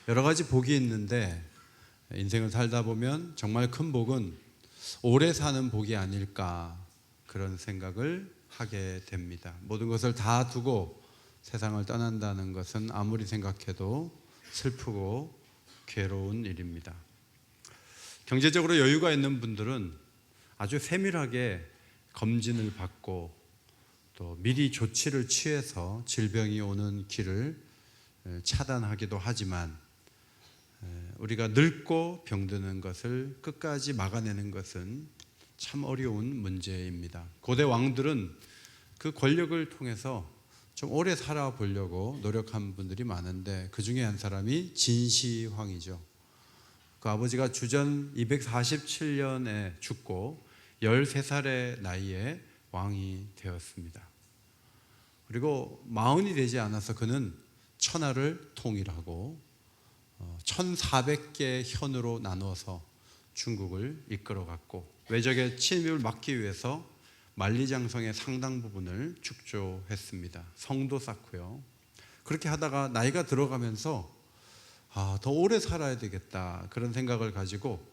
여러 가지 복이 있는데 인생을 살다 보면 정말 큰 복은 오래 사는 복이 아닐까, 그런 생각을 하게 됩니다. 모든 것을 다 두고 세상을 떠난다는 것은 아무리 생각해도 슬프고 괴로운 일입니다. 경제적으로 여유가 있는 분들은 아주 세밀하게 검진을 받고 또 미리 조치를 취해서 질병이 오는 길을 차단하기도 하지만, 우리가 늙고 병드는 것을 끝까지 막아내는 것은 참 어려운 문제입니다. 고대 왕들은 그 권력을 통해서 좀 오래 살아보려고 노력한 분들이 많은데, 그 중에 한 사람이 진시황이죠. 그 아버지가 주전 247년에 죽고 13살의 나이에 왕이 되었습니다. 그리고 40이 되지 않아서 그는 천하를 통일하고 1400개 현으로 나누어서 중국을 이끌어갔고, 외적의 침입을 막기 위해서 만리장성의 상당 부분을 축조했습니다. 성도 쌓고요. 그렇게 하다가 나이가 들어가면서 더 오래 살아야 되겠다, 그런 생각을 가지고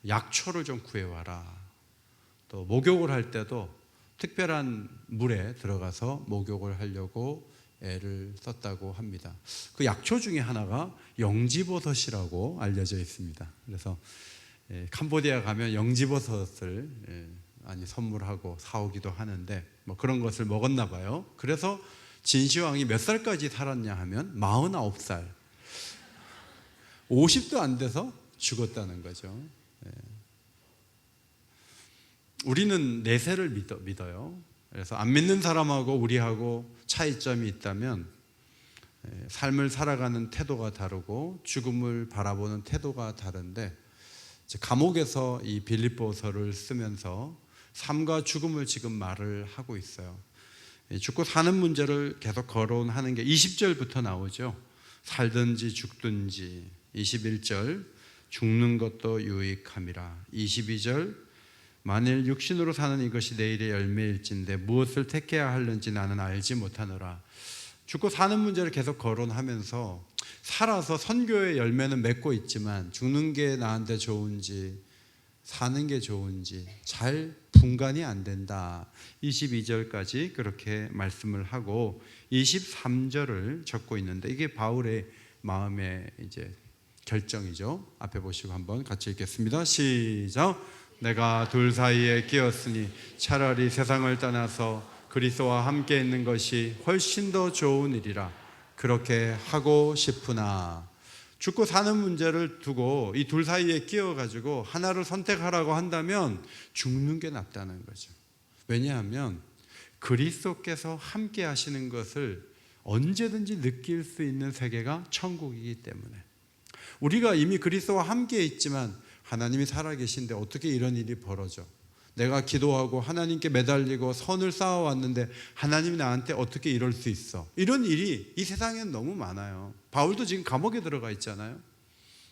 약초를 좀 구해와라. 또 목욕을 할 때도 특별한 물에 들어가서 목욕을 하려고 애를 썼다고 합니다. 그 약초 중에 하나가 영지버섯이라고 알려져 있습니다. 그래서 캄보디아 가면 영지버섯을 많이 선물하고 사오기도 하는데, 그런 것을 먹었나 봐요. 그래서 진시황이 몇 살까지 살았냐 하면 49살, 50도 안 돼서 죽었다는 거죠. 우리는 내세를 믿어요. 그래서 안 믿는 사람하고 우리하고 차이점이 있다면, 삶을 살아가는 태도가 다르고 죽음을 바라보는 태도가 다른데, 감옥에서 이 빌립보서를 쓰면서 삶과 죽음을 지금 말을 하고 있어요. 죽고 사는 문제를 계속 거론하는 게 20절부터 나오죠. 살든지 죽든지. 21절 죽는 것도 유익함이라. 22절 만일 육신으로 사는 이것이 내일의 열매일진데 무엇을 택해야 하는지 나는 알지 못하노라. 죽고 사는 문제를 계속 거론하면서 살아서 선교의 열매는 맺고 있지만 죽는 게 나한테 좋은지 사는 게 좋은지 잘 분간이 안 된다. 22절까지 그렇게 말씀을 하고 23절을 적고 있는데, 이게 바울의 마음의 이제 결정이죠. 앞에 보시고 한번 같이 읽겠습니다. 시작. 내가 둘 사이에 끼었으니 차라리 세상을 떠나서 그리스도와 함께 있는 것이 훨씬 더 좋은 일이라 그렇게 하고 싶으나. 죽고 사는 문제를 두고 이 둘 사이에 끼어가지고 하나를 선택하라고 한다면 죽는 게 낫다는 거죠. 왜냐하면 그리스도께서 함께 하시는 것을 언제든지 느낄 수 있는 세계가 천국이기 때문에. 우리가 이미 그리스도와 함께 있지만 하나님이 살아계신데 어떻게 이런 일이 벌어져? 내가 기도하고 하나님께 매달리고 선을 쌓아왔는데 하나님이 나한테 어떻게 이럴 수 있어? 이런 일이 이 세상엔 너무 많아요. 바울도 지금 감옥에 들어가 있잖아요.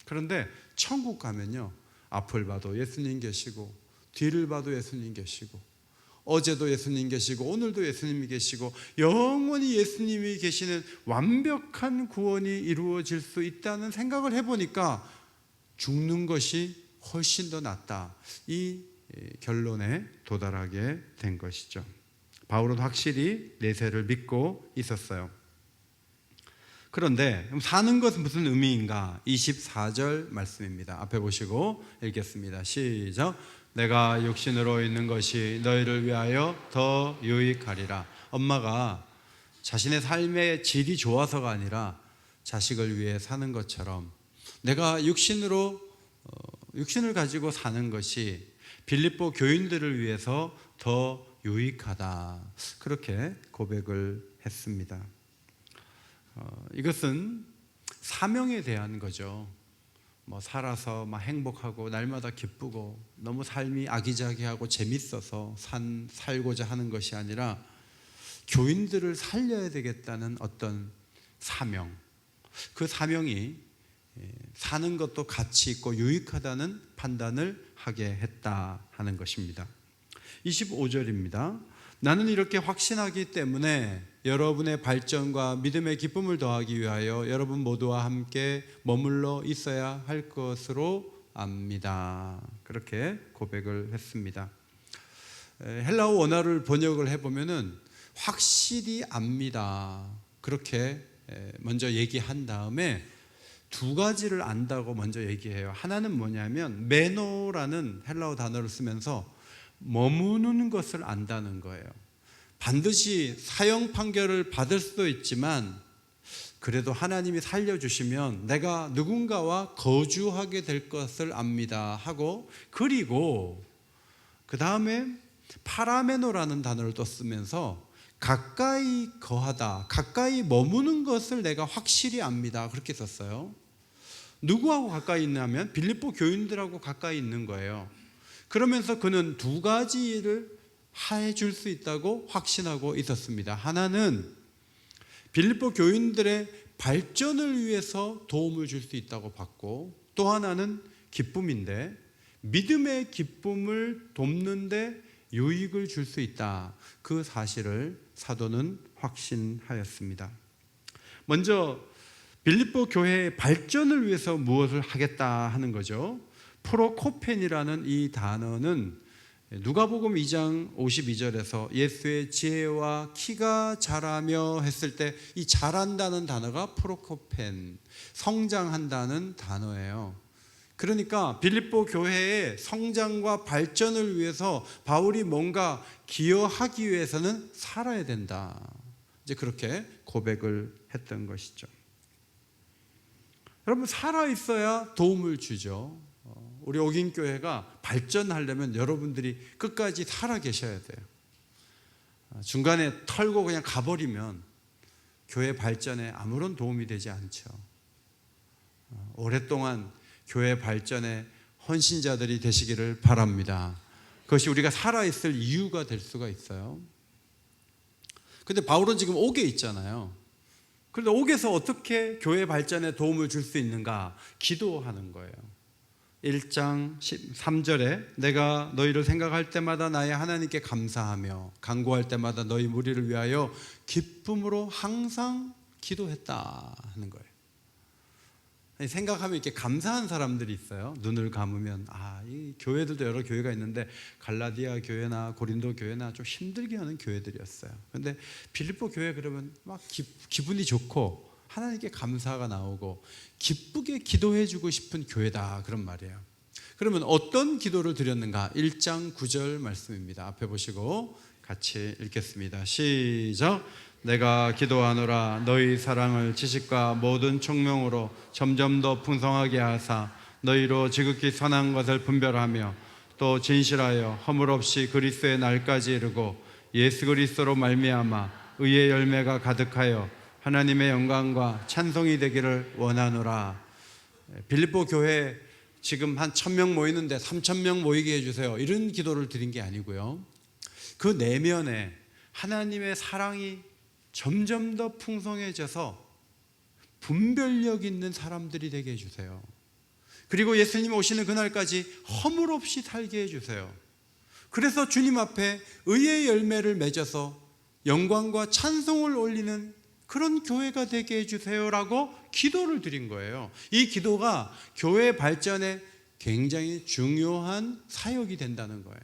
그런데 천국 가면요, 앞을 봐도 예수님 계시고 뒤를 봐도 예수님 계시고 어제도 예수님 계시고 오늘도 예수님이 계시고 영원히 예수님이 계시는 완벽한 구원이 이루어질 수 있다는 생각을 해보니까 죽는 것이 훨씬 더 낫다, 이 결론에 도달하게 된 것이죠. 바울은 확실히 내세를 믿고 있었어요. 그런데 사는 것은 무슨 의미인가? 24절 말씀입니다. 앞에 보시고 읽겠습니다. 시작. 내가 육신으로 있는 것이 너희를 위하여 더 유익하리라. 엄마가 자신의 삶의 질이 좋아서가 아니라 자식을 위해 사는 것처럼 내가 육신을 가지고 사는 것이 빌립보 교인들을 위해서 더 유익하다, 그렇게 고백을 했습니다. 이것은 사명에 대한 거죠. 살아서 막 행복하고 날마다 기쁘고 너무 삶이 아기자기하고 재밌어서 살고자 하는 것이 아니라 교인들을 살려야 되겠다는 어떤 사명, 그 사명이 사는 것도 가치 있고 유익하다는 판단을 하게 했다 하는 것입니다. 25절입니다. 나는 이렇게 확신하기 때문에 여러분의 발전과 믿음의 기쁨을 더하기 위하여 여러분 모두와 함께 머물러 있어야 할 것으로 압니다. 그렇게 고백을 했습니다. 헬라어 원어를 번역을 해보면은 확실히 압니다. 그렇게 먼저 얘기한 다음에 두 가지를 안다고 먼저 얘기해요. 하나는 뭐냐면 메노라는 헬라어 단어를 쓰면서 머무는 것을 안다는 거예요. 반드시 사형 판결을 받을 수도 있지만 그래도 하나님이 살려주시면 내가 누군가와 거주하게 될 것을 압니다 하고, 그리고 그 다음에 파라메노라는 단어를 또 쓰면서 가까이 거하다, 가까이 머무는 것을 내가 확실히 압니다 그렇게 썼어요. 누구하고 가까이 있냐면 빌립보 교인들하고 가까이 있는 거예요. 그러면서 그는 두 가지를 해줄 수 있다고 확신하고 있었습니다. 하나는 빌립보 교인들의 발전을 위해서 도움을 줄 수 있다고 봤고, 또 하나는 기쁨인데 믿음의 기쁨을 돕는데 유익을 줄 수 있다, 그 사실을 사도는 확신하였습니다. 먼저 빌립보 교회의 발전을 위해서 무엇을 하겠다 하는 거죠. 프로코펜이라는 이 단어는 누가복음 2장 52절에서 예수의 지혜와 키가 자라며 했을 때 이 자란다는 단어가 프로코펜, 성장한다는 단어예요. 그러니까 빌립보 교회의 성장과 발전을 위해서 바울이 뭔가 기여하기 위해서는 살아야 된다, 이제 그렇게 고백을 했던 것이죠. 여러분, 살아있어야 도움을 주죠. 우리 옥인교회가 발전하려면 여러분들이 끝까지 살아 계셔야 돼요. 중간에 털고 그냥 가버리면 교회 발전에 아무런 도움이 되지 않죠. 오랫동안 교회 발전에 헌신자들이 되시기를 바랍니다. 그것이 우리가 살아있을 이유가 될 수가 있어요. 근데 바울은 지금 옥에 있잖아요. 그런데 옥에서 어떻게 교회 발전에 도움을 줄 수 있는가? 기도하는 거예요. 1장 13절에 내가 너희를 생각할 때마다 나의 하나님께 감사하며 간구할 때마다 너희 무리를 위하여 기쁨으로 항상 기도했다 하는 거예요. 생각하면 이렇게 감사한 사람들이 있어요. 눈을 감으면 이 교회들도 여러 교회가 있는데 갈라디아 교회나 고린도 교회나 좀 힘들게 하는 교회들이었어요. 그런데 빌립보 교회 그러면 막 기분이 좋고 하나님께 감사가 나오고 기쁘게 기도해주고 싶은 교회다, 그런 말이에요. 그러면 어떤 기도를 드렸는가? 1장 9절 말씀입니다. 앞에 보시고 같이 읽겠습니다. 시작. 내가 기도하노라 너희 사랑을 지식과 모든 총명으로 점점 더 풍성하게 하사 너희로 지극히 선한 것을 분별하며 또 진실하여 허물 없이 그리스도의 날까지 이르고 예수 그리스도로 말미암아 의의 열매가 가득하여 하나님의 영광과 찬송이 되기를 원하노라. 빌립보 교회 지금 한 1,000명 모이는데 3,000명 모이게 해주세요, 이런 기도를 드린 게 아니고요. 그 내면에 하나님의 사랑이 점점 더 풍성해져서 분별력 있는 사람들이 되게 해주세요. 그리고 예수님 오시는 그날까지 허물 없이 살게 해주세요. 그래서 주님 앞에 의의 열매를 맺어서 영광과 찬송을 올리는 그런 교회가 되게 해주세요라고 기도를 드린 거예요. 이 기도가 교회 발전에 굉장히 중요한 사역이 된다는 거예요.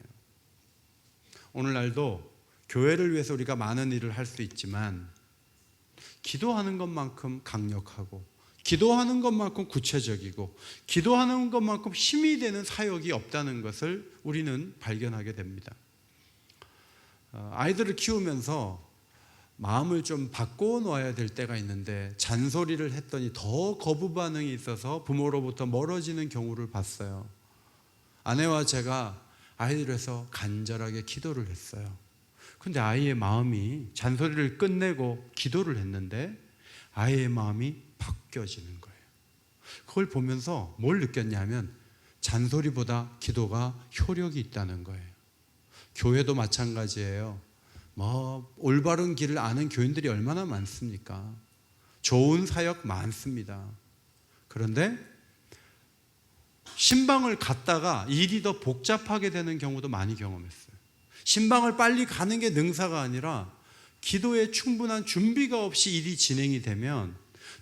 오늘날도 교회를 위해서 우리가 많은 일을 할 수 있지만 기도하는 것만큼 강력하고 기도하는 것만큼 구체적이고 기도하는 것만큼 힘이 되는 사역이 없다는 것을 우리는 발견하게 됩니다. 아이들을 키우면서 마음을 좀 바꿔놓아야 될 때가 있는데 잔소리를 했더니 더 거부 반응이 있어서 부모로부터 멀어지는 경우를 봤어요. 아내와 제가 아이들을 위해서 간절하게 기도를 했어요. 근데 아이의 마음이, 잔소리를 끝내고 기도를 했는데 아이의 마음이 바뀌어지는 거예요. 그걸 보면서 뭘 느꼈냐면 잔소리보다 기도가 효력이 있다는 거예요. 교회도 마찬가지예요. 올바른 길을 아는 교인들이 얼마나 많습니까? 좋은 사역 많습니다. 그런데 신방을 갔다가 일이 더 복잡하게 되는 경우도 많이 경험했어요. 신방을 빨리 가는 게 능사가 아니라 기도에 충분한 준비가 없이 일이 진행이 되면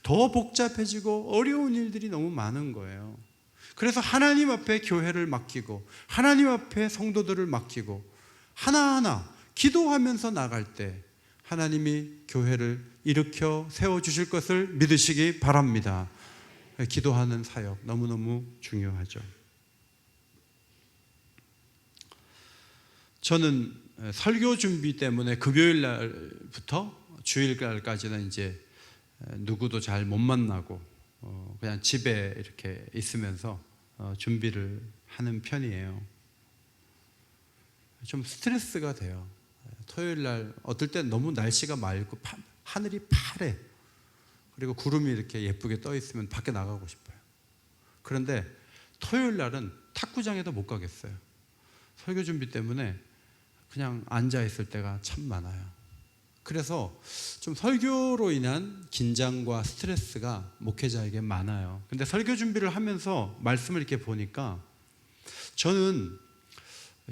더 복잡해지고 어려운 일들이 너무 많은 거예요. 그래서 하나님 앞에 교회를 맡기고 하나님 앞에 성도들을 맡기고 하나하나 기도하면서 나갈 때 하나님이 교회를 일으켜 세워주실 것을 믿으시기 바랍니다. 기도하는 사역 너무너무 중요하죠. 저는 설교 준비 때문에 금요일 날부터 주일날까지는 이제 누구도 잘 못 만나고 그냥 집에 이렇게 있으면서 준비를 하는 편이에요. 좀 스트레스가 돼요. 토요일 날 어떨 땐 너무 날씨가 맑고 하늘이 파래. 그리고 구름이 이렇게 예쁘게 떠 있으면 밖에 나가고 싶어요. 그런데 토요일 날은 탁구장에도 못 가겠어요. 설교 준비 때문에 그냥 앉아 있을 때가 참 많아요. 그래서 좀 설교로 인한 긴장과 스트레스가 목회자에게 많아요. 근데 설교 준비를 하면서 말씀을 이렇게 보니까 저는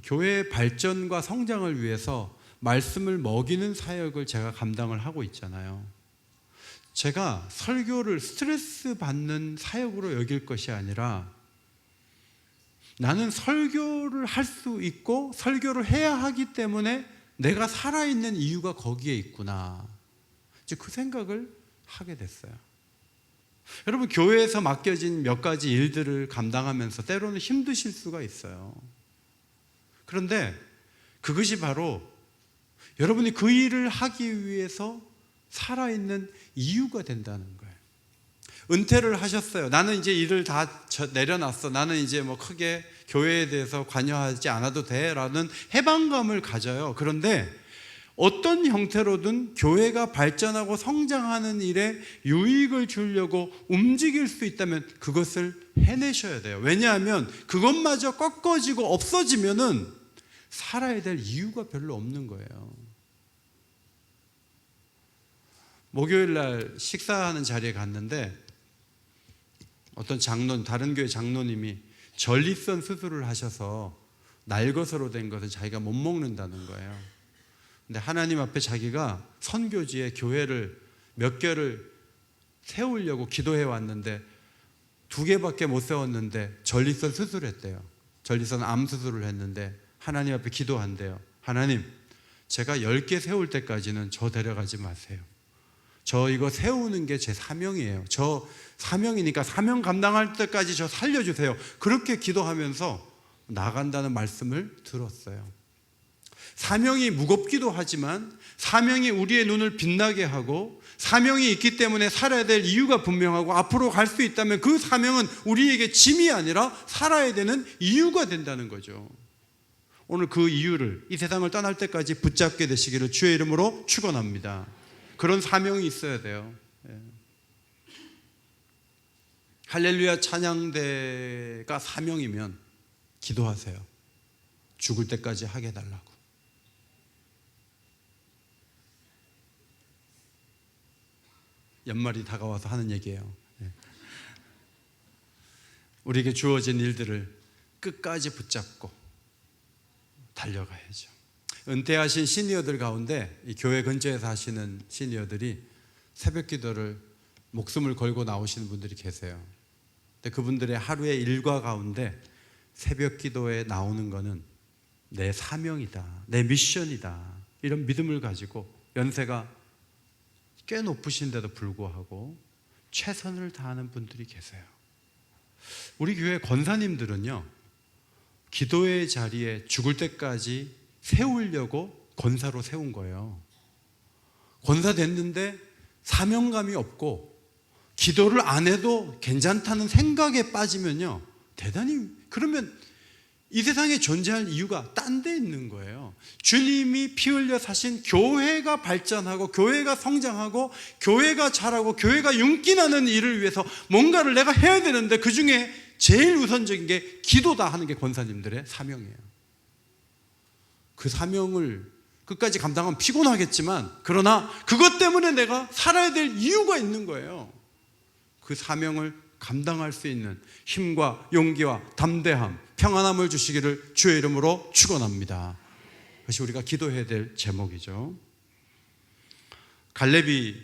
교회의 발전과 성장을 위해서 말씀을 먹이는 사역을 제가 감당을 하고 있잖아요. 제가 설교를 스트레스 받는 사역으로 여길 것이 아니라 나는 설교를 할 수 있고 설교를 해야 하기 때문에 내가 살아있는 이유가 거기에 있구나. 이제 그 생각을 하게 됐어요. 여러분, 교회에서 맡겨진 몇 가지 일들을 감당하면서 때로는 힘드실 수가 있어요. 그런데 그것이 바로 여러분이 그 일을 하기 위해서 살아있는 이유가 된다는 거예요. 은퇴를 하셨어요. 나는 이제 일을 다 내려놨어. 나는 이제 뭐 크게 교회에 대해서 관여하지 않아도 돼 라는 해방감을 가져요. 그런데 어떤 형태로든 교회가 발전하고 성장하는 일에 유익을 주려고 움직일 수 있다면 그것을 해내셔야 돼요. 왜냐하면 그것마저 꺾어지고 없어지면은 살아야 될 이유가 별로 없는 거예요. 목요일 날 식사하는 자리에 갔는데 어떤 다른 교회 장로님이 전립선 수술을 하셔서 날것으로 된 것을 자기가 못 먹는다는 거예요. 근데 하나님 앞에 자기가 선교지에 교회를 몇 개를 세우려고 기도해 왔는데 2개밖에 못 세웠는데 전립선 수술했대요. 전립선 암 수술을 했는데 하나님 앞에 기도한대요. 하나님, 제가 10개 세울 때까지는 저 데려가지 마세요. 저 이거 세우는 게 제 사명이에요. 저 사명이니까 사명 감당할 때까지 저 살려주세요. 그렇게 기도하면서 나간다는 말씀을 들었어요. 사명이 무겁기도 하지만 사명이 우리의 눈을 빛나게 하고 사명이 있기 때문에 살아야 될 이유가 분명하고 앞으로 갈 수 있다면 그 사명은 우리에게 짐이 아니라 살아야 되는 이유가 된다는 거죠. 오늘 그 이유를 이 세상을 떠날 때까지 붙잡게 되시기를 주의 이름으로 축원합니다. 그런 사명이 있어야 돼요. 할렐루야 찬양대가 사명이면 기도하세요. 죽을 때까지 하게 해달라고. 연말이 다가와서 하는 얘기예요. 우리에게 주어진 일들을 끝까지 붙잡고 달려가야죠. 은퇴하신 시니어들 가운데 이 교회 근처에서 하시는 시니어들이 새벽 기도를 목숨을 걸고 나오시는 분들이 계세요. 근데 그분들의 하루의 일과 가운데 새벽 기도에 나오는 거는 내 사명이다, 내 미션이다, 이런 믿음을 가지고 연세가 꽤 높으신데도 불구하고 최선을 다하는 분들이 계세요. 우리 교회 권사님들은요, 기도의 자리에 죽을 때까지 세우려고 권사로 세운 거예요. 권사 됐는데 사명감이 없고 기도를 안 해도 괜찮다는 생각에 빠지면요, 대단히, 그러면 이 세상에 존재할 이유가 딴 데 있는 거예요. 주님이 피 흘려 사신 교회가 발전하고 교회가 성장하고 교회가 자라고 교회가 윤기나는 일을 위해서 뭔가를 내가 해야 되는데 그 중에 제일 우선적인 게 기도다 하는 게 권사님들의 사명이에요. 그 사명을 끝까지 감당하면 피곤하겠지만 그러나 그것 때문에 내가 살아야 될 이유가 있는 거예요. 그 사명을 감당할 수 있는 힘과 용기와 담대함, 평안함을 주시기를 주의 이름으로 축원합니다. 그것이 우리가 기도해야 될 제목이죠. 갈렙이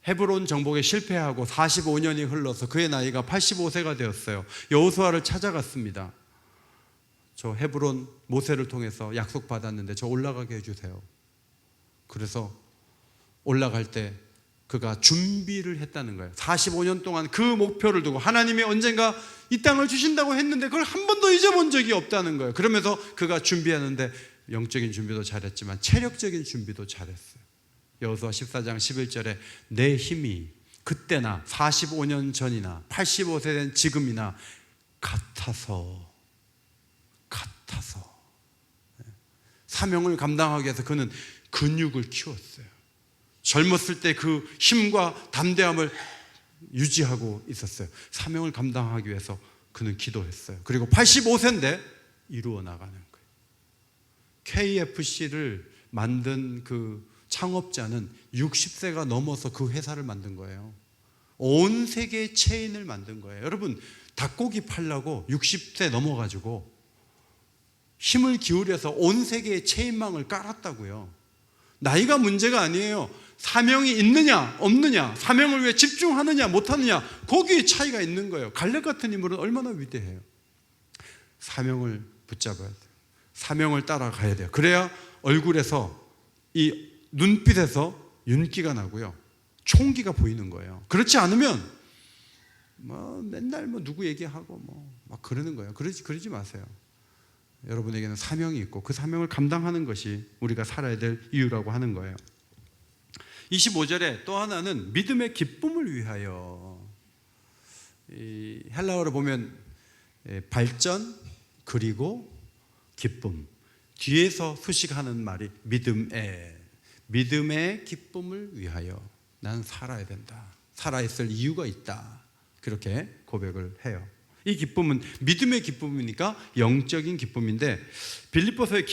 헤브론 정복에 실패하고 45년이 흘러서 그의 나이가 85세가 되었어요. 여호수아를 찾아갔습니다. 저 헤브론 모세를 통해서 약속받았는데 저 올라가게 해주세요. 그래서 올라갈 때 그가 준비를 했다는 거예요. 45년 동안 그 목표를 두고 하나님이 언젠가 이 땅을 주신다고 했는데 그걸 한 번도 잊어본 적이 없다는 거예요. 그러면서 그가 준비하는데 영적인 준비도 잘했지만 체력적인 준비도 잘했어요. 여호수아 14장 11절에 내 힘이 그때나 45년 전이나 85세 된 지금이나 같아서 사명을 감당하기 위해서 그는 근육을 키웠어요. 젊었을 때 그 힘과 담대함을 유지하고 있었어요. 사명을 감당하기 위해서 그는 기도했어요. 그리고 85세인데 이루어 나가는 거예요. KFC를 만든 그 창업자는 60세가 넘어서 그 회사를 만든 거예요. 온 세계의 체인을 만든 거예요. 여러분, 닭고기 팔려고 60세 넘어가지고 힘을 기울여서 온 세계의 체인망을 깔았다고요. 나이가 문제가 아니에요. 사명이 있느냐 없느냐, 사명을 위해 집중하느냐 못하느냐, 거기에 차이가 있는 거예요. 갈렙 같은 인물은 얼마나 위대해요. 사명을 붙잡아야 돼요. 사명을 따라가야 돼요. 그래야 얼굴에서 이 눈빛에서 윤기가 나고요, 총기가 보이는 거예요. 그렇지 않으면 맨날 누구 얘기하고 막 그러는 거예요. 그러지 마세요. 여러분에게는 사명이 있고 그 사명을 감당하는 것이 우리가 살아야 될 이유라고 하는 거예요. 25절에 또 하나는 믿음의 기쁨을 위하여, 이 헬라어로 보면 발전 그리고 기쁨, 뒤에서 수식하는 말이 믿음의 기쁨을 위하여 난 살아야 된다, 살아있을 이유가 있다, 그렇게 고백을 해요. 이 기쁨은 믿음의 기쁨이니까 영적인 기쁨인데, 빌립보서에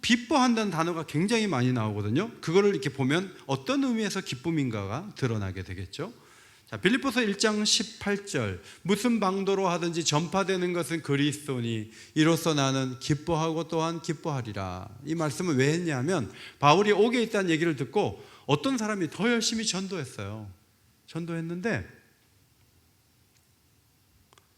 기뻐한다는 단어가 굉장히 많이 나오거든요. 그거를 이렇게 보면 어떤 의미에서 기쁨인가가 드러나게 되겠죠. 자, 빌립보서 1장 18절, 무슨 방도로 하든지 전파되는 것은 그리스도니 이로써 나는 기뻐하고 또한 기뻐하리라. 이 말씀을 왜 했냐면, 바울이 옥에 있다는 얘기를 듣고 어떤 사람이 더 열심히 전도했어요. 전도했는데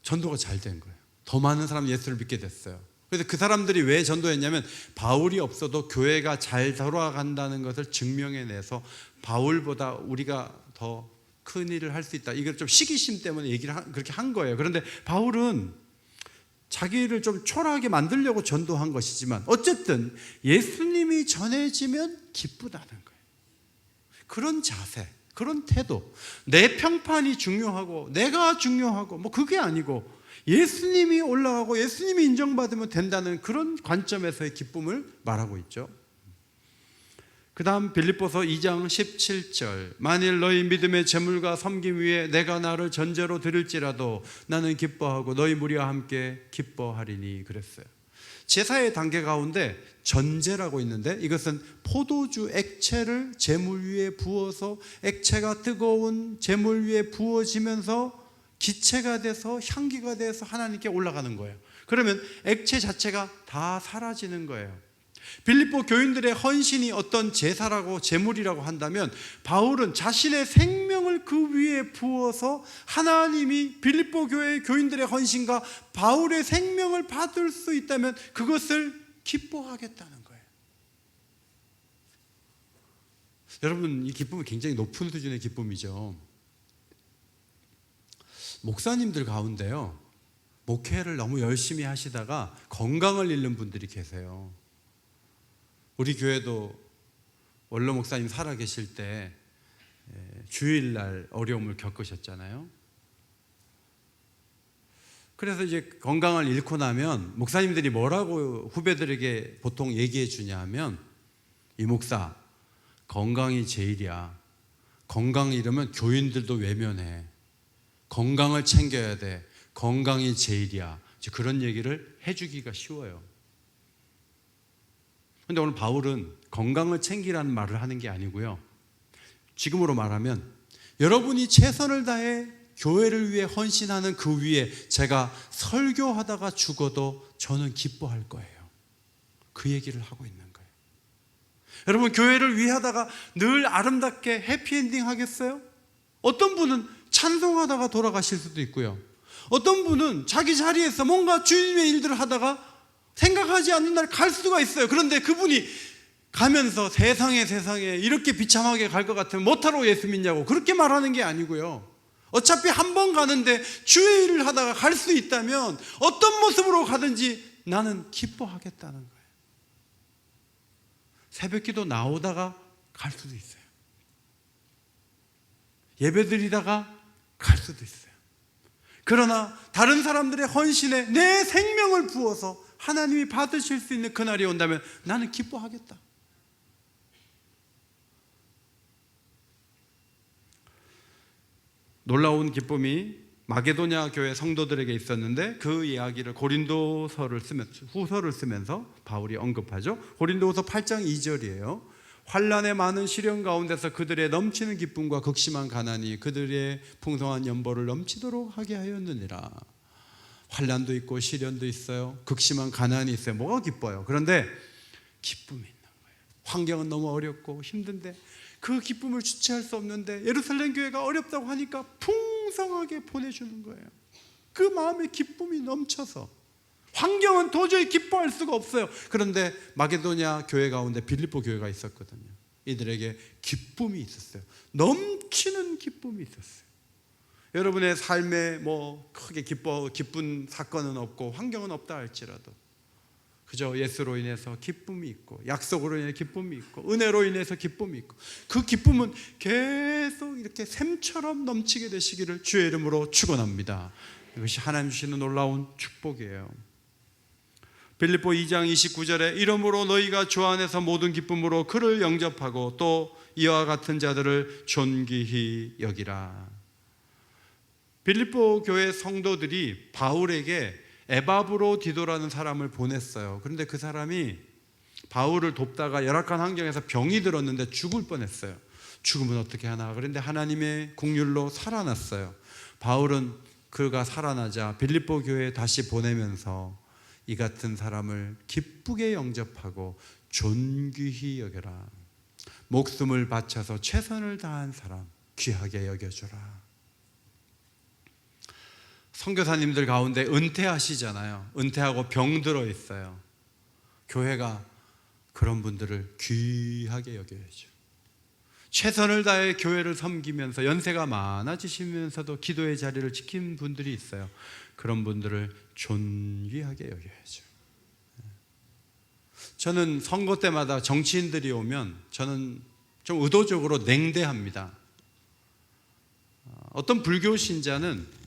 전도가 잘 된 거예요. 더 많은 사람이 예수를 믿게 됐어요. 그래서 그 사람들이 왜 전도했냐면, 바울이 없어도 교회가 잘 돌아간다는 것을 증명해내서 바울보다 우리가 더 큰 일을 할 수 있다, 이걸 좀 시기심 때문에 얘기를 그렇게 한 거예요. 그런데 바울은 자기를 좀 초라하게 만들려고 전도한 것이지만 어쨌든 예수님이 전해지면 기쁘다는 거예요. 그런 자세, 그런 태도, 내 평판이 중요하고 내가 중요하고 그게 아니고 예수님이 올라가고 예수님이 인정받으면 된다는 그런 관점에서의 기쁨을 말하고 있죠. 그 다음 빌립보서 2장 17절, 만일 너희 믿음의 재물과 섬김 위에 내가 나를 전제로 드릴지라도 나는 기뻐하고 너희 무리와 함께 기뻐하리니, 그랬어요. 제사의 단계 가운데 전제라고 있는데, 이것은 포도주 액체를 제물 위에 부어서 액체가 뜨거운 제물 위에 부어지면서 기체가 돼서 향기가 돼서 하나님께 올라가는 거예요. 그러면 액체 자체가 다 사라지는 거예요. 빌립보 교인들의 헌신이 어떤 제사라고 제물이라고 한다면, 바울은 자신의 생명을 그 위에 부어서 하나님이 빌립보 교회 교인들의 헌신과 바울의 생명을 받을 수 있다면 그것을 기뻐하겠다는 거예요. 여러분, 이 기쁨은 굉장히 높은 수준의 기쁨이죠. 목사님들 가운데요, 목회를 너무 열심히 하시다가 건강을 잃는 분들이 계세요. 우리 교회도 원로 목사님 살아계실 때 주일날 어려움을 겪으셨잖아요. 그래서 이제 건강을 잃고 나면 목사님들이 뭐라고 후배들에게 보통 얘기해 주냐 하면, 이 목사, 건강이 제일이야. 건강 잃으면 교인들도 외면해. 건강을 챙겨야 돼. 건강이 제일이야. 그런 얘기를 해주기가 쉬워요. 그런데 오늘 바울은 건강을 챙기라는 말을 하는 게 아니고요, 지금으로 말하면 여러분이 최선을 다해 교회를 위해 헌신하는 그 위에 제가 설교하다가 죽어도 저는 기뻐할 거예요. 그 얘기를 하고 있는 거예요. 여러분, 교회를 위하다가 늘 아름답게 해피엔딩 하겠어요? 어떤 분은 찬송하다가 돌아가실 수도 있고요, 어떤 분은 자기 자리에서 뭔가 주님의 일들을 하다가 생각하지 않는 날 갈 수가 있어요. 그런데 그분이 가면서 세상에 이렇게 비참하게 갈 것 같으면 못하러 예수 믿냐고 그렇게 말하는 게 아니고요, 어차피 한 번 가는데 주의 일을 하다가 갈 수 있다면 어떤 모습으로 가든지 나는 기뻐하겠다는 거예요. 새벽기도 나오다가 갈 수도 있어요. 예배드리다가 갈 수도 있어요. 그러나 다른 사람들의 헌신에 내 생명을 부어서 하나님이 받으실 수 있는 그날이 온다면 나는 기뻐하겠다. 놀라운 기쁨이 마게도냐 교회 성도들에게 있었는데 그 이야기를 후서를 쓰면서 바울이 언급하죠. 고린도후서 8장 2절이에요. 환난의 많은 시련 가운데서 그들의 넘치는 기쁨과 극심한 가난이 그들의 풍성한 연보를 넘치도록 하게 하였느니라. 환난도 있고 시련도 있어요. 극심한 가난이 있어요. 뭐가 기뻐요? 그런데 기쁨이 있는 거예요. 환경은 너무 어렵고 힘든데 그 기쁨을 주체할 수 없는데 예루살렘 교회가 어렵다고 하니까 풍성하게 보내주는 거예요. 그 마음에 기쁨이 넘쳐서 환경은 도저히 기뻐할 수가 없어요. 그런데 마게도냐 교회 가운데 빌립보 교회가 있었거든요. 이들에게 기쁨이 있었어요. 넘치는 기쁨이 있었어요. 여러분의 삶에 크게 기쁜 사건은 없고 환경은 없다 할지라도 그저 예수로 인해서 기쁨이 있고 약속으로 인해 기쁨이 있고 은혜로 인해서 기쁨이 있고 그 기쁨은 계속 이렇게 샘처럼 넘치게 되시기를 주의 이름으로 축원합니다. 이것이 하나님 주시는 놀라운 축복이에요. 빌립보 2장 29절에 이러므로 너희가 주 안에서 모든 기쁨으로 그를 영접하고 또 이와 같은 자들을 존귀히 여기라. 빌립보 교회 성도들이 바울에게 에바브로디도라는 사람을 보냈어요. 그런데 그 사람이 바울을 돕다가 열악한 환경에서 병이 들었는데 죽을 뻔했어요. 죽으면 어떻게 하나. 그런데 하나님의 긍휼로 살아났어요. 바울은 그가 살아나자 빌립보 교회에 다시 보내면서 이 같은 사람을 기쁘게 영접하고 존귀히 여겨라. 목숨을 바쳐서 최선을 다한 사람 귀하게 여겨주라. 선교사님들 가운데 은퇴하시잖아요. 은퇴하고 병들어 있어요. 교회가 그런 분들을 귀하게 여겨야죠. 최선을 다해 교회를 섬기면서 연세가 많아지시면서도 기도의 자리를 지킨 분들이 있어요. 그런 분들을 존귀하게 여겨야죠. 저는 선거 때마다 정치인들이 오면 저는 좀 의도적으로 냉대합니다. 어떤 불교 신자는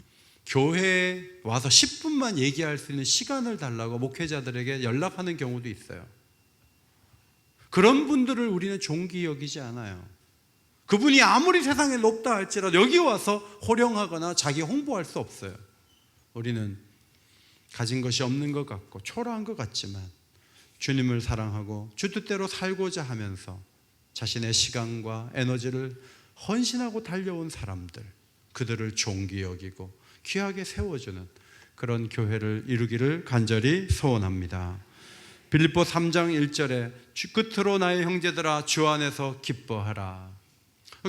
교회에 와서 10분만 얘기할 수 있는 시간을 달라고 목회자들에게 연락하는 경우도 있어요. 그런 분들을 우리는 존귀히 여기지 않아요. 그분이 아무리 세상에 높다 할지라도 여기 와서 호령하거나 자기 홍보할 수 없어요. 우리는 가진 것이 없는 것 같고 초라한 것 같지만 주님을 사랑하고 주 뜻대로 살고자 하면서 자신의 시간과 에너지를 헌신하고 달려온 사람들, 그들을 존귀히 여기고 귀하게 세워주는 그런 교회를 이루기를 간절히 소원합니다. 빌립보 3장 1절에 끝으로 나의 형제들아 주 안에서 기뻐하라.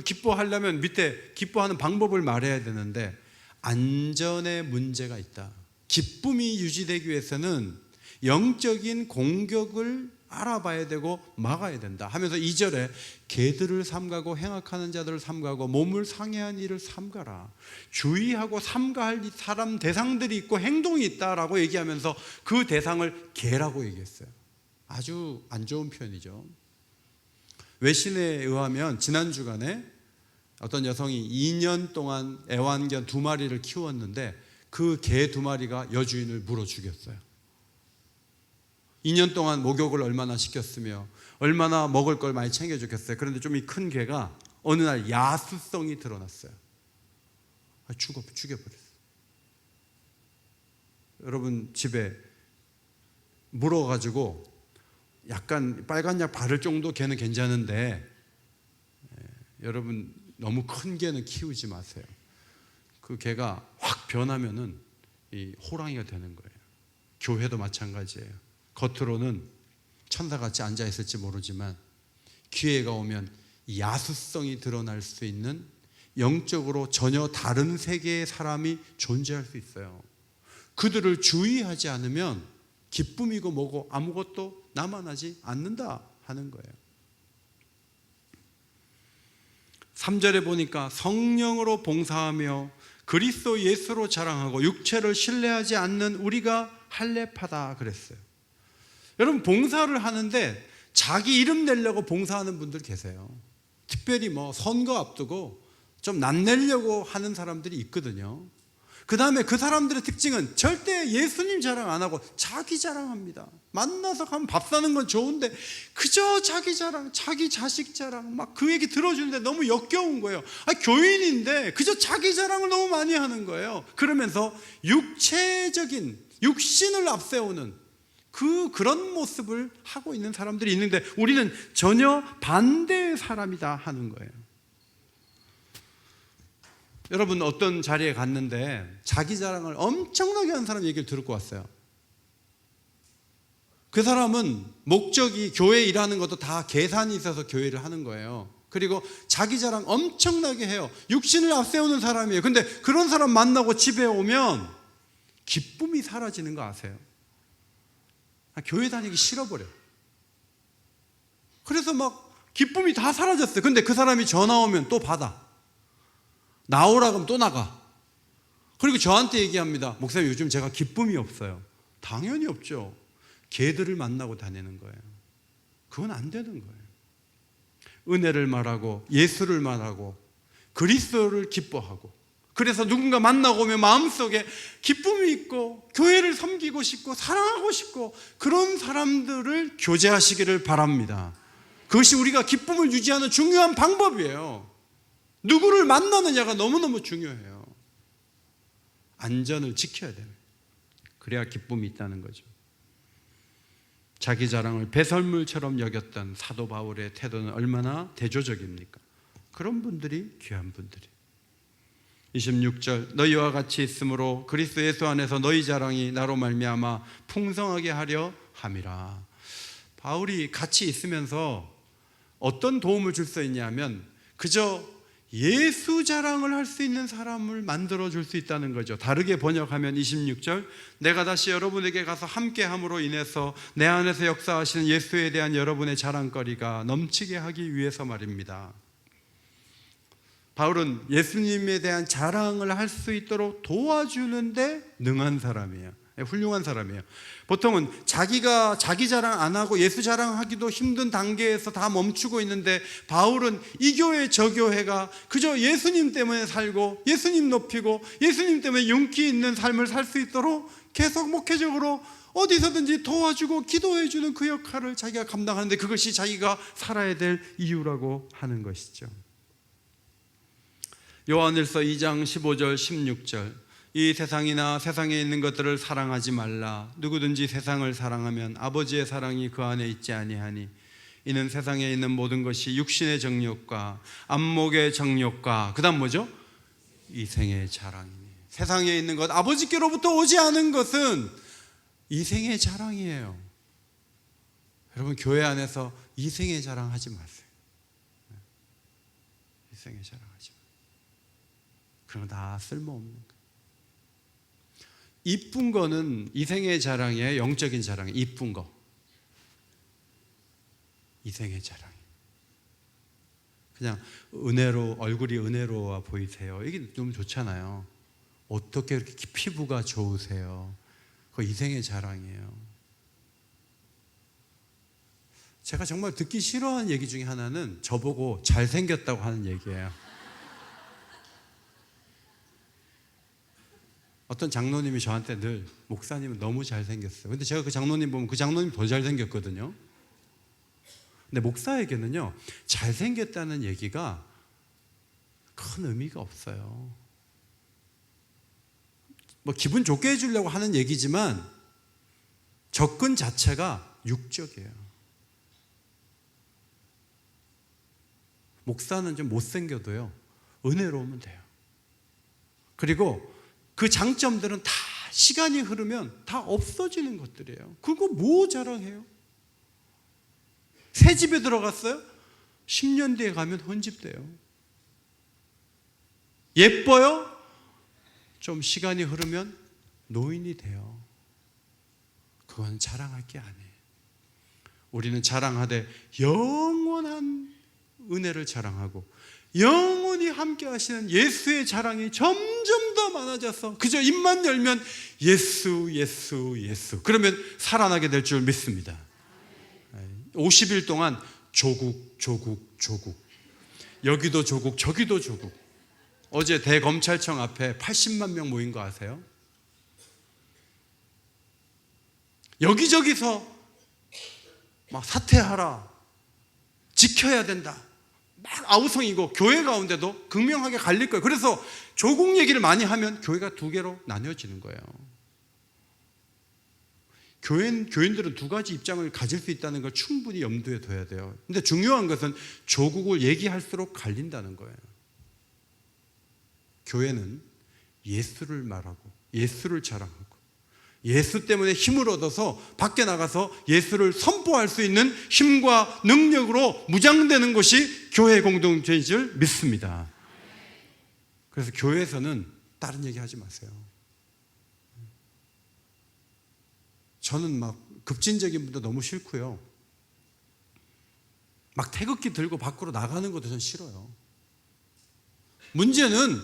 기뻐하려면 밑에 기뻐하는 방법을 말해야 되는데 안전에 문제가 있다. 기쁨이 유지되기 위해서는 영적인 공격을 알아봐야 되고 막아야 된다 하면서 2절에 개들을 삼가고 행악하는 자들을 삼가고 몸을 상해한 일을 삼가라. 주의하고 삼가할 사람 대상들이 있고 행동이 있다라고 얘기하면서 그 대상을 개라고 얘기했어요. 아주 안 좋은 표현이죠. 외신에 의하면 지난 주간에 어떤 여성이 2년 동안 애완견 2마리를 키웠는데 그 개 2마리가 여주인을 물어 죽였어요. 2년 동안 목욕을 얼마나 시켰으며 얼마나 먹을 걸 많이 챙겨줬겠어요. 그런데 좀 이 큰 개가 어느 날 야수성이 드러났어요. 죽여버렸어요. 여러분 집에 물어가지고 약간 빨간 약 바를 정도 개는 괜찮은데 여러분 너무 큰 개는 키우지 마세요. 그 개가 확 변하면은 이 호랑이가 되는 거예요. 교회도 마찬가지예요. 겉으로는 천사같이 앉아있을지 모르지만 기회가 오면 야수성이 드러날 수 있는 영적으로 전혀 다른 세계의 사람이 존재할 수 있어요. 그들을 주의하지 않으면 기쁨이고 뭐고 아무것도 남아나지 않는다 하는 거예요. 3절에 보니까 성령으로 봉사하며 그리스도 예수로 자랑하고 육체를 신뢰하지 않는 우리가 할례파다 그랬어요. 여러분, 봉사를 하는데 자기 이름 내려고 봉사하는 분들 계세요. 특별히 뭐 선거 앞두고 좀 낯내려고 하는 사람들이 있거든요. 그 다음에 그 사람들의 특징은 절대 예수님 자랑 안 하고 자기 자랑합니다. 만나서 가면 밥 사는 건 좋은데 그저 자기 자랑, 자기 자식 자랑 막 그 얘기 들어주는데 너무 역겨운 거예요. 교인인데 그저 자기 자랑을 너무 많이 하는 거예요. 그러면서 육체적인, 육신을 앞세우는 그런 모습을 하고 있는 사람들이 있는데 우리는 전혀 반대의 사람이다 하는 거예요. 여러분, 어떤 자리에 갔는데 자기 자랑을 엄청나게 하는 사람 얘기를 듣고 왔어요. 그 사람은 목적이 교회 일하는 것도 다 계산이 있어서 교회를 하는 거예요. 그리고 자기 자랑 엄청나게 해요. 육신을 앞세우는 사람이에요. 근데 그런 사람 만나고 집에 오면 기쁨이 사라지는 거 아세요? 교회 다니기 싫어버려. 그래서 막 기쁨이 다 사라졌어요. 근데 그 사람이 전화 오면 또 받아. 나오라 그러면 또 나가. 그리고 저한테 얘기합니다. 목사님, 요즘 제가 기쁨이 없어요. 당연히 없죠. 개들을 만나고 다니는 거예요. 그건 안 되는 거예요. 은혜를 말하고 예수를 말하고 그리스도를 기뻐하고, 그래서 누군가 만나고 오면 마음속에 기쁨이 있고 교회를 섬기고 싶고 사랑하고 싶고 그런 사람들을 교제하시기를 바랍니다. 그것이 우리가 기쁨을 유지하는 중요한 방법이에요. 누구를 만나느냐가 너무너무 중요해요. 안전을 지켜야 돼요. 그래야 기쁨이 있다는 거죠. 자기 자랑을 배설물처럼 여겼던 사도 바울의 태도는 얼마나 대조적입니까? 그런 분들이 귀한 분들이. 26절, 너희와 같이 있으므로 그리스도 예수 안에서 너희 자랑이 나로 말미암아 풍성하게 하려 함이라. 바울이 같이 있으면서 어떤 도움을 줄 수 있냐면 그저 예수 자랑을 할 수 있는 사람을 만들어 줄 수 있다는 거죠. 다르게 번역하면 26절, 내가 다시 여러분에게 가서 함께 함으로 인해서 내 안에서 역사하시는 예수에 대한 여러분의 자랑거리가 넘치게 하기 위해서 말입니다. 바울은 예수님에 대한 자랑을 할 수 있도록 도와주는데 능한 사람이에요. 훌륭한 사람이에요. 보통은 자기가 자기 자랑 안 하고 예수 자랑하기도 힘든 단계에서 다 멈추고 있는데, 바울은 이 교회 저 교회가 그저 예수님 때문에 살고 예수님 높이고 예수님 때문에 윤기 있는 삶을 살 수 있도록 계속 목회적으로 어디서든지 도와주고 기도해주는 그 역할을 자기가 감당하는데, 그것이 자기가 살아야 될 이유라고 하는 것이죠. 요한일서 2장 15절 16절, 이 세상이나 세상에 있는 것들을 사랑하지 말라. 누구든지 세상을 사랑하면 아버지의 사랑이 그 안에 있지 아니하니, 이는 세상에 있는 모든 것이 육신의 정욕과 안목의 정욕과 그 다음 뭐죠? 이생의 자랑이니. 세상에 있는 것, 아버지께로부터 오지 않은 것은 이생의 자랑이에요. 여러분, 교회 안에서 이생의 자랑하지 마세요. 이생의 자랑하지 마세요. 그런 거 다 쓸모없는 거예요. 이쁜 거는 이생의 자랑이에요, 영적인 자랑이에요? 이쁜 거, 이생의 자랑이에요. 그냥 얼굴이 은혜로워 보이세요, 이게 너무 좋잖아요. 어떻게 이렇게 피부가 좋으세요? 그거 이생의 자랑이에요. 제가 정말 듣기 싫어하는 얘기 중에 하나는 저보고 잘생겼다고 하는 얘기예요. 어떤 장로님이 저한테 늘, 목사님은 너무 잘생겼어요. 근데 제가 그 장로님 보면 그 장로님 더 잘생겼거든요. 근데 목사에게는요, 잘생겼다는 얘기가 큰 의미가 없어요. 뭐 기분 좋게 해주려고 하는 얘기지만 접근 자체가 육적이에요. 목사는 좀 못생겨도요, 은혜로우면 돼요. 그리고 그 장점들은 다 시간이 흐르면 다 없어지는 것들이에요. 그거 뭐 자랑해요? 새 집에 들어갔어요? 10년 뒤에 가면 헌집돼요. 예뻐요? 좀 시간이 흐르면 노인이 돼요. 그건 자랑할 게 아니에요. 우리는 자랑하되 영원한 은혜를 자랑하고 영원히 함께 하시는 예수의 자랑이 점점 더 많아져서 그저 입만 열면 예수 예수 예수, 그러면 살아나게 될 줄 믿습니다. 50일 동안 조국 조국 조국, 여기도 조국 저기도 조국. 어제 대검찰청 앞에 80만 명 모인 거 아세요? 여기저기서 막 사퇴하라, 지켜야 된다, 막 아우성이고 교회 가운데도 극명하게 갈릴 거예요. 그래서 조국 얘기를 많이 하면 교회가 두 개로 나뉘어지는 거예요. 교인들은 두 가지 입장을 가질 수 있다는 걸 충분히 염두에 둬야 돼요. 근데 중요한 것은 조국을 얘기할수록 갈린다는 거예요. 교회는 예수를 말하고 예수를 자랑하고 예수 때문에 힘을 얻어서 밖에 나가서 예수를 선포할 수 있는 힘과 능력으로 무장되는 것이 교회 공동체인 줄 믿습니다. 그래서 교회에서는 다른 얘기 하지 마세요. 저는 막 급진적인 분도 너무 싫고요. 막 태극기 들고 밖으로 나가는 것도 전 싫어요. 문제는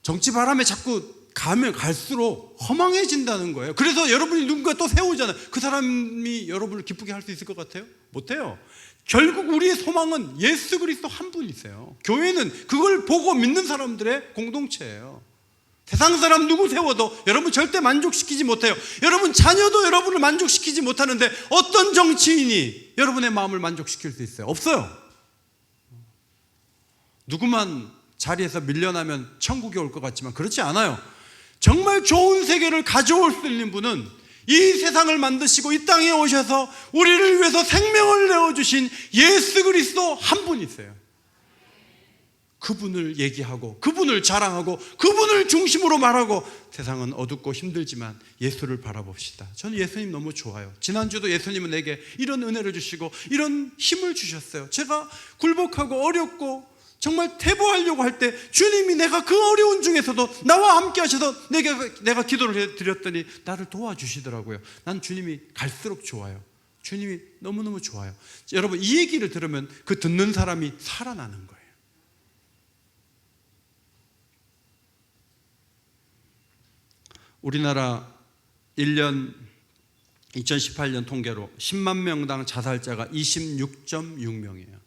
정치 바람에 자꾸 가면 갈수록 허망해진다는 거예요. 그래서 여러분이 누군가 또 세우잖아요. 그 사람이 여러분을 기쁘게 할 수 있을 것 같아요? 못해요. 결국 우리의 소망은 예수 그리스도 한 분이세요. 교회는 그걸 보고 믿는 사람들의 공동체예요. 세상 사람 누구 세워도 여러분 절대 만족시키지 못해요. 여러분 자녀도 여러분을 만족시키지 못하는데 어떤 정치인이 여러분의 마음을 만족시킬 수 있어요? 없어요. 누구만 자리에서 밀려나면 천국에 올 것 같지만 그렇지 않아요. 정말 좋은 세계를 가져올 수 있는 분은 이 세상을 만드시고 이 땅에 오셔서 우리를 위해서 생명을 내어주신 예수 그리스도 한 분이세요. 그분을 얘기하고 그분을 자랑하고 그분을 중심으로 말하고, 세상은 어둡고 힘들지만 예수를 바라봅시다. 저는 예수님 너무 좋아요. 지난주도 예수님은 내게 이런 은혜를 주시고 이런 힘을 주셨어요. 제가 굴복하고 어렵고 정말 퇴보하려고 할 때 주님이 내가 그 어려운 중에서도 나와 함께 하셔서 내가 기도를 드렸더니 나를 도와주시더라고요. 난 주님이 갈수록 좋아요. 주님이 너무너무 좋아요. 여러분, 이 얘기를 들으면 그 듣는 사람이 살아나는 거예요. 우리나라 2018년 통계로 10만 명당 자살자가 26.6명이에요.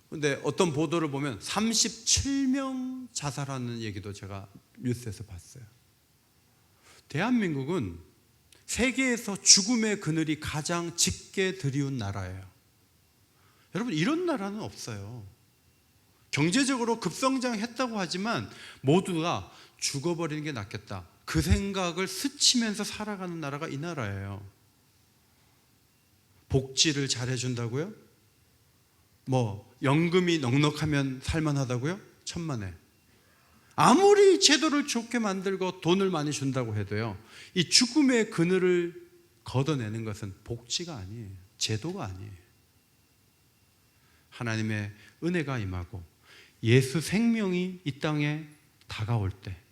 그런데 어떤 보도를 보면 37명 자살하는 얘기도 제가 뉴스에서 봤어요. 대한민국은 세계에서 죽음의 그늘이 가장 짙게 드리운 나라예요. 여러분, 이런 나라는 없어요. 경제적으로 급성장했다고 하지만 모두가 죽어버리는 게 낫겠다, 그 생각을 스치면서 살아가는 나라가 이 나라예요. 복지를 잘해준다고요? 연금이 넉넉하면 살만하다고요? 천만에. 아무리 제도를 좋게 만들고 돈을 많이 준다고 해도요, 이 죽음의 그늘을 걷어내는 것은 복지가 아니에요. 제도가 아니에요. 하나님의 은혜가 임하고 예수 생명이 이 땅에 다가올 때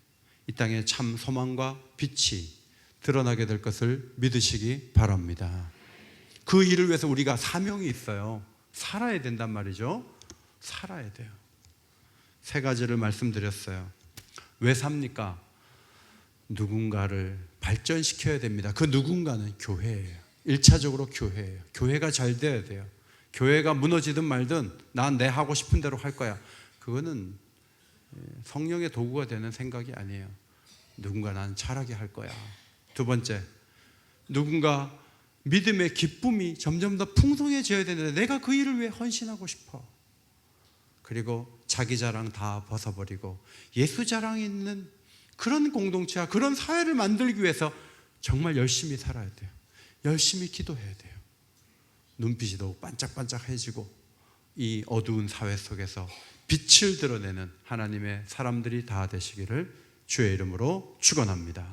이 땅에 참 소망과 빛이 드러나게 될 것을 믿으시기 바랍니다. 그 일을 위해서 우리가 사명이 있어요. 살아야 된단 말이죠. 살아야 돼요. 3가지를 말씀드렸어요. 왜 삽니까? 누군가를 발전시켜야 됩니다. 그 누군가는 교회예요. 1차적으로 교회예요. 교회가 잘 돼야 돼요. 교회가 무너지든 말든 난 내 하고 싶은 대로 할 거야, 그거는 성령의 도구가 되는 생각이 아니에요. 누군가 난 잘하게 할 거야. 2번째, 누군가 믿음의 기쁨이 점점 더 풍성해져야 되는데 내가 그 일을 위해 헌신하고 싶어. 그리고 자기 자랑 다 벗어버리고 예수 자랑이 있는 그런 공동체와 그런 사회를 만들기 위해서 정말 열심히 살아야 돼요. 열심히 기도해야 돼요. 눈빛이 더욱 반짝반짝해지고 이 어두운 사회 속에서 빛을 드러내는 하나님의 사람들이 다 되시기를 주의 이름으로 축원합니다.